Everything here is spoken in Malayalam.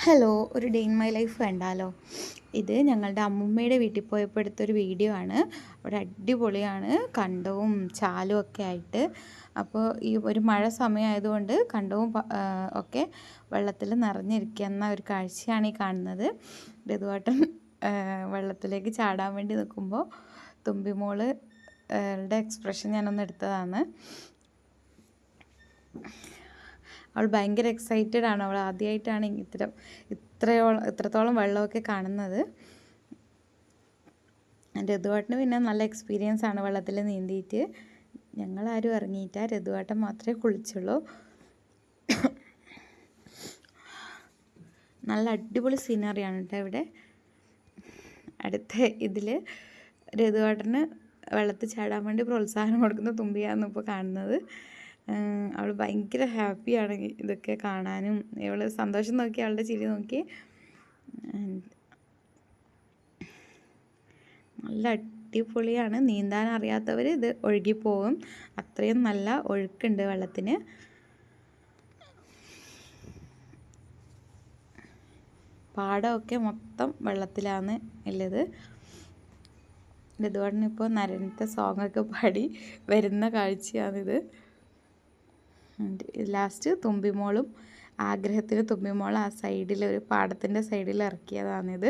ഹലോ, ഒരു ഡേ ഇൻ മൈ ലൈഫ് കണ്ടാലോ? ഇത് ഞങ്ങളുടെ അമ്മുമ്മയുടെ വീട്ടിൽ പോയപ്പോൾ എടുത്തൊരു വീഡിയോ ആണ്. അവിടെ അടിപൊളിയാണ്, കണ്ടവും ചാലും ഒക്കെ ആയിട്ട്. അപ്പോൾ ഈ ഒരു മഴ സമയമായതുകൊണ്ട് കണ്ടവും ഒക്കെ വെള്ളത്തിൽ നിറഞ്ഞിരിക്കുന്ന ഒരു കാഴ്ചയാണ് ഈ കാണുന്നത്. ഋതുവേട്ടൻ വെള്ളത്തിലേക്ക് ചാടാൻ വേണ്ടി നിൽക്കുമ്പോൾ തുമ്പിമോള് ളുടെ എക്സ്പ്രഷൻ ഞാനൊന്ന് എടുത്തതാണ്. അവൾ ഭയങ്കര എക്സൈറ്റഡ് ആണ്. അവൾ ആദ്യമായിട്ടാണ് ഇത്രത്തോളം വെള്ളമൊക്കെ കാണുന്നത്. ഋതുവേട്ടന് പിന്നെ നല്ല എക്സ്പീരിയൻസ് ആണ് വെള്ളത്തിൽ നീന്തിയിട്ട്. ഞങ്ങളാരും ഇറങ്ങിയിട്ട, ഋതുവേട്ടൻ മാത്രമേ കുളിച്ചുള്ളൂ. നല്ല അടിപൊളി സീനറിയാണ് കേട്ടോ ഇവിടെ. അടുത്ത ഇതിൽ ഋതുവേട്ടന് വെള്ളത്തിൽ ചാടാൻ വേണ്ടി പ്രോത്സാഹനം കൊടുക്കുന്ന തുമ്പിയാണ് ഇപ്പോൾ കാണുന്നത്. അവൾ ഭയങ്കര ഹാപ്പിയാണ് ഇതൊക്കെ കാണാനും. ഇവൾ സന്തോഷം നോക്കി, അവളുടെ ചിരി നോക്കി. നല്ല അടിപൊളിയാണ്. നീന്താൻ അറിയാത്തവർ ഇത് ഒഴുകിപ്പോകും, അത്രയും നല്ല ഒഴുക്കുണ്ട് വെള്ളത്തിന്. പാടമൊക്കെ മൊത്തം വെള്ളത്തിലാണ് ഉള്ളത്. ഋതുവേട്ടനിപ്പോൾ നരനത്തെ സോങ്ങൊക്കെ പാടി വരുന്ന കാഴ്ചയാണിത്. ലാസ്റ്റ് തുമ്പിമോളും, ആഗ്രഹത്തിന് തുമ്പിമോൾ ആ സൈഡിൽ, ഒരു പാടത്തിൻ്റെ സൈഡിൽ ഇറക്കിയതാണിത്.